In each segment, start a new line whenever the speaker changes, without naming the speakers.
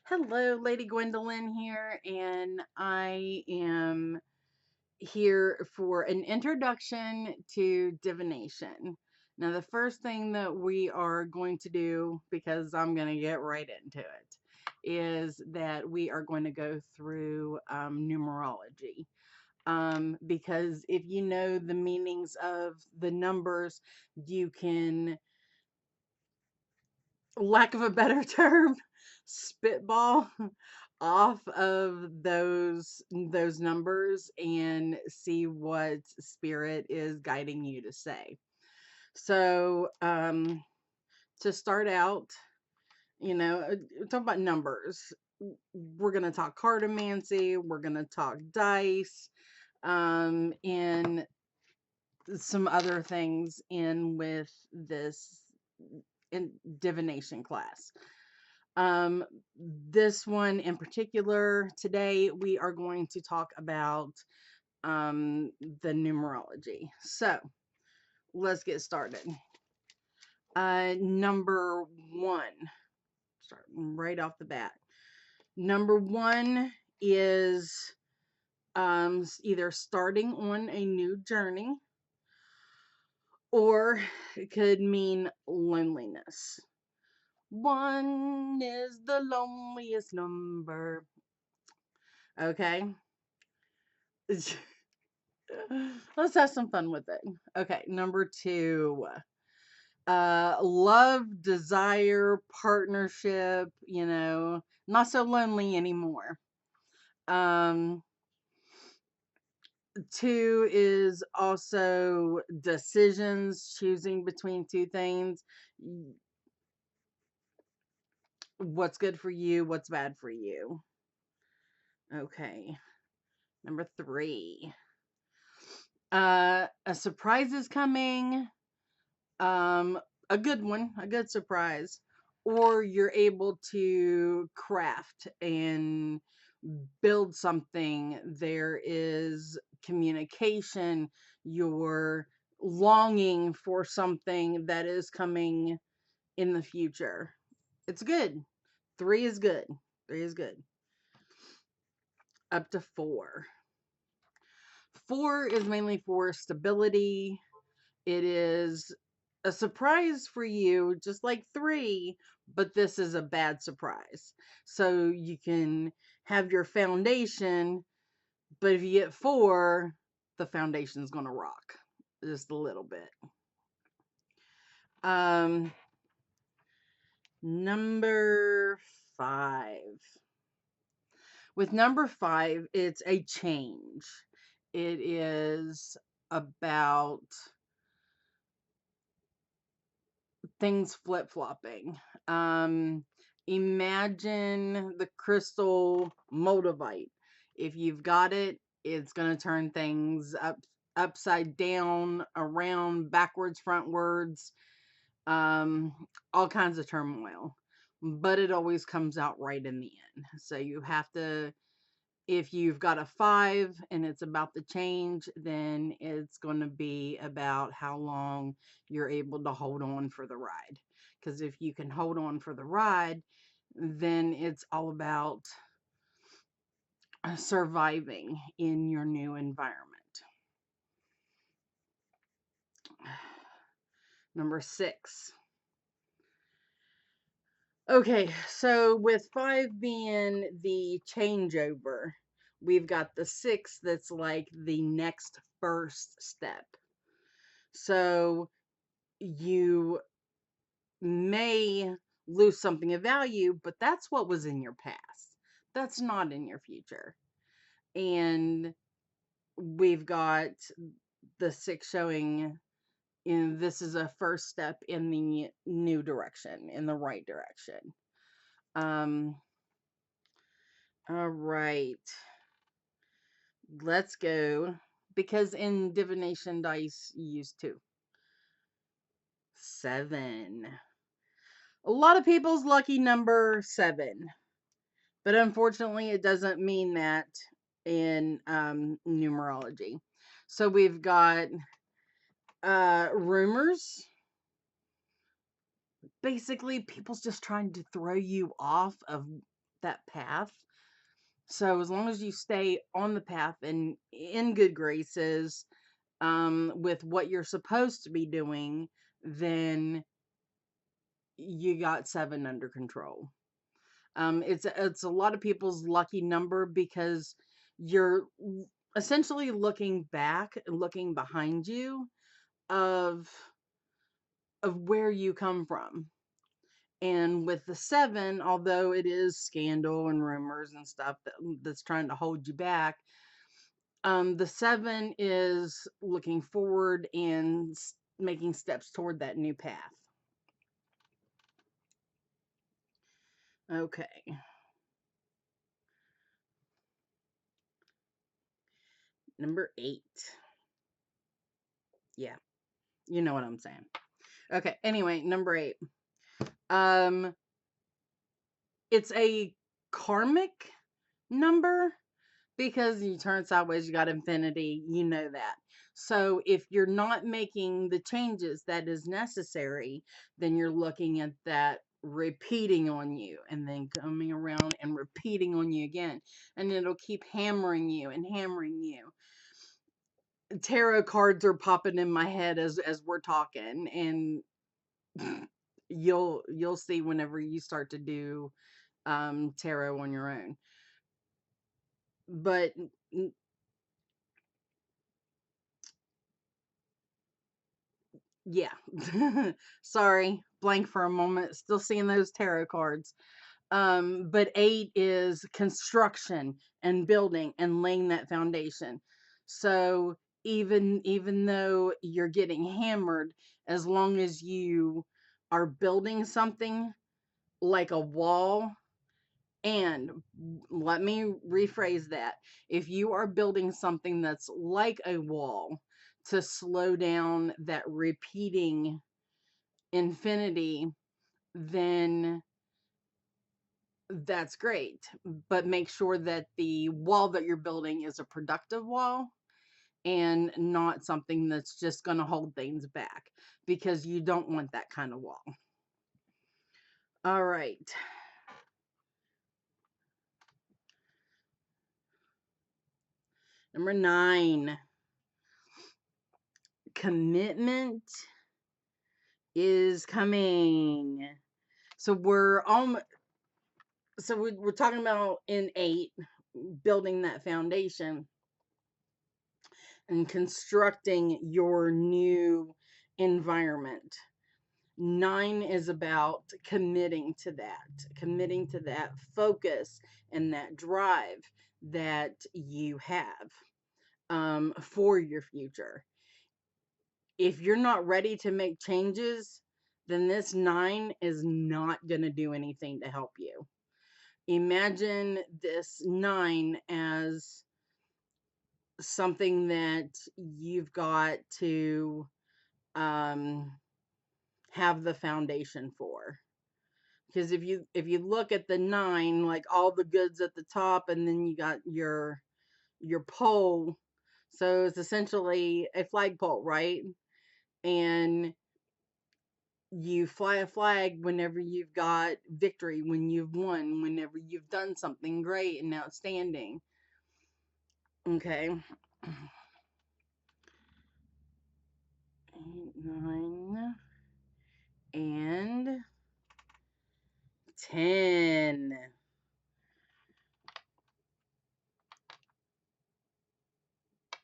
Hello, Lady Gwendolyn here, and I am here for an introduction to divination. Now, the first thing that we are going to do, because I'm going to get right into it, is that we are going to go through numerology. Because if you know the meanings of the numbers, you can, lack of a better term, spitball off of those numbers and see what spirit is guiding you to say. So, to start out, talk about numbers. We're gonna talk cartomancy. We're gonna talk dice, and some other things in with this in divination class. Um, this one in particular, today we are going to talk about the numerology. So let's get started. Number one, starting right off the bat. Number one is either starting on a new journey or it could mean loneliness. One is the loneliest number. Okay. Let's have some fun with it. Okay, number two. Love, desire, partnership, not so lonely anymore. Um, two is also decisions, choosing between two things. What's good for you, what's bad for you. Okay. Number three. A surprise is coming. Um, a good one, a good surprise. Or you're able to craft and build something. There is communication. You're longing for something that is coming in the future. It's good. Three is good. Three is good. Up to four. Four is mainly for stability. It is a surprise for you, just like three, but this is a bad surprise. So you can have your foundation, but if you get four, the foundation's going to rock just a little bit. Um, number five. With number five, it's a change. It is about things flip-flopping. Imagine the crystal moldavite. If you've got it, it's going to turn things upside down, around, backwards, frontwards, um, all kinds of turmoil. But it always comes out right in the end. So you have to, if you've got a five and it's about the change, then it's going to be about how long you're able to hold on for the ride. Because if you can hold on for the ride, then it's all about surviving in your new environment. Number six. Okay, so with five being the changeover, we've got the six that's like the next first step. So you may lose something of value, but that's what was in your past. That's not in your future. And we've got the six showing in this is a first step in the new direction, in the right direction. Um, all right. Let's go. Because in divination dice, you use two. Seven. A lot of people's lucky number seven. But unfortunately, it doesn't mean that in numerology. So we've got rumors. Basically, people's just trying to throw you off of that path. So as long as you stay on the path and in good graces, with what you're supposed to be doing, then you got 7 under control. It's a lot of people's lucky number because you're essentially looking back and looking behind you of where you come from. And with the 7, although it is scandal and rumors and stuff that's trying to hold you back, the 7 is looking forward and making steps toward that new path. Okay. Number 8. Yeah, you know what I'm saying. Okay, anyway, number 8. Um, it's a karmic number because you turn sideways, you got infinity, you know that. So if you're not making the changes that is necessary, then you're looking at that repeating on you and then coming around and repeating on you again. And it'll keep hammering you and hammering you. Tarot cards are popping in my head as we're talking, and you'll see whenever you start to do tarot on your own. But yeah. Sorry, blank for a moment, still seeing those tarot cards. But 8 is construction and building and laying that foundation. So even though you're getting hammered, as long as you are building something like a wall, and let me rephrase that. If you are building something that's like a wall to slow down that repeating infinity, then that's great. But make sure that the wall that you're building is a productive wall and not something that's just going to hold things back, because you don't want that kind of wall. All right. Number 9, commitment is coming. So we're talking about in 8, building that foundation and constructing your new environment. 9 is about committing to that focus and that drive that you have for your future. If you're not ready to make changes, then this 9 is not going to do anything to help you. Imagine this 9 as something that you've got to um, have the foundation for. Because if you look at the 9, like all the goods at the top, and then you got your pole, so it's essentially a flagpole, right? And you fly a flag whenever you've got victory, when you've won, whenever you've done something great and outstanding. Okay. 8, 9, and 10.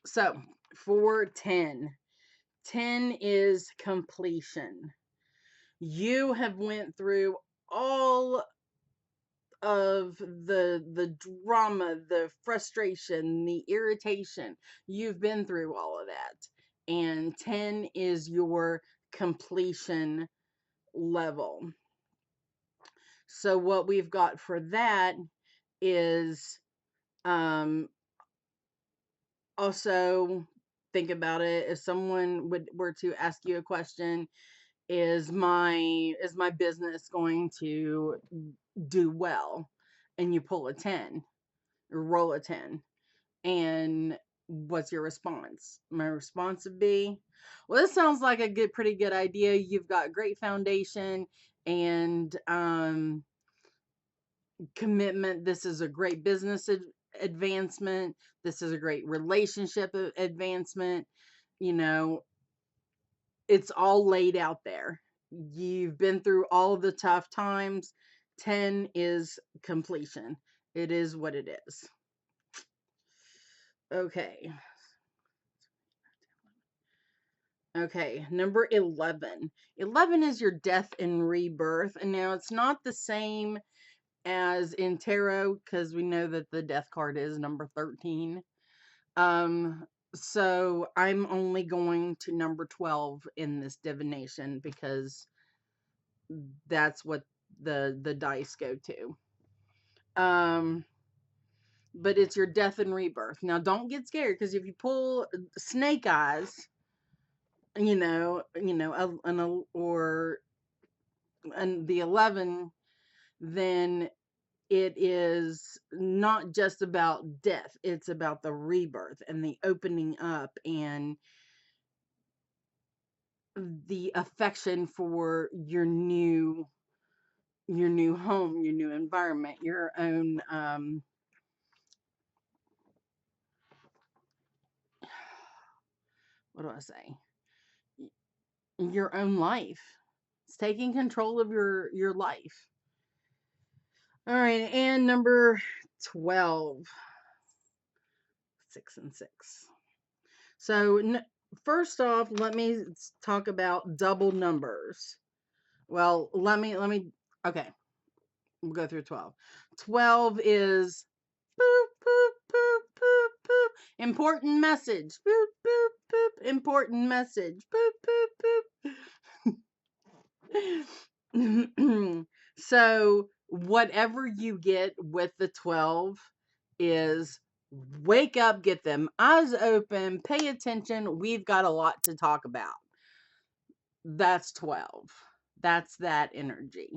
So for 10, 10 is completion. You have went through all of the drama, the frustration, the irritation. You've been through all of that. And 10 is your completion level. So what we've got for that is um also, think about it. If someone were to ask you a question, is my business going to do well? And you pull a 10 or roll a 10, and what's your response? My response would be, well, this sounds like a pretty good idea. You've got great foundation, and commitment. This is a great business advancement. This is a great relationship advancement. You know, it's all laid out there. You've been through all the tough times. 10 is completion. It is what it is. Okay. Okay, number 11. 11 is your death and rebirth. And now it's not the same as in tarot because we know that the death card is number 13. So I'm only going to number 12 in this divination because that's what the dice go to. But it's your death and rebirth. Now don't get scared because if you pull snake eyes, and the 11, then it is not just about death, it's about the rebirth and the opening up and the affection for your new home, your new environment, your own what do I say? Your own life. It's taking control of your life. All right, and number 12. 6 and 6. So first off, let me talk about double numbers. Well, let me okay, we'll go through 12. 12 is boop boop boop boop boop. Important message. Boop boop boop. Important message. Boop boop boop. So whatever you get with the 12 is wake up, get them eyes open, pay attention. We've got a lot to talk about. That's 12. That's that energy.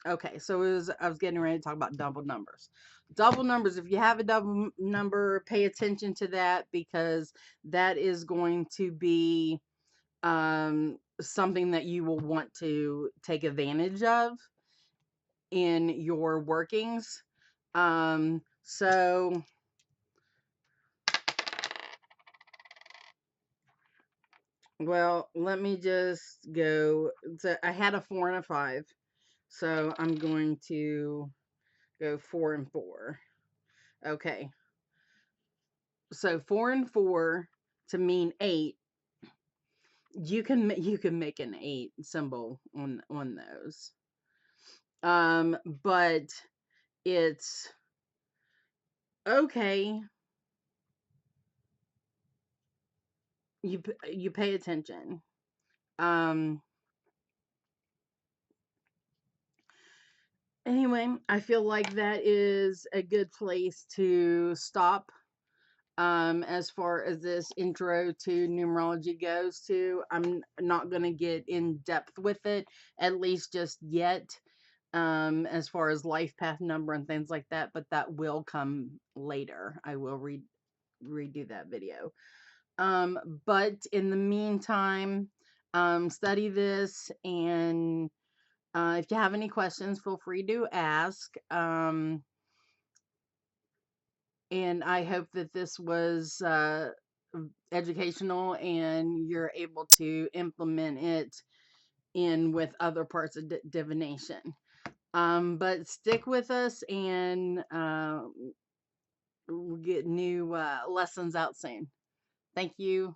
Okay, so I was getting ready to talk about double numbers. Double numbers, if you have a double number, pay attention to that because that is going to be something that you will want to take advantage of in your workings. So well, let me just go. So I had a 4 and a 5. So I'm going to go 4 and 4. Okay. So 4 and 4 to mean 8. You can make an 8 symbol on those. But it's okay. You pay attention. Anyway, I feel like that is a good place to stop. As far as this intro to numerology goes to, I'm not going to get in depth with it, at least just yet, as far as life path number and things like that, but that will come later. I will redo that video. But in the meantime, study this, and if you have any questions, feel free to ask. And I hope that this was educational and you're able to implement it in with other parts of divination. But stick with us and we'll get new lessons out soon. Thank you.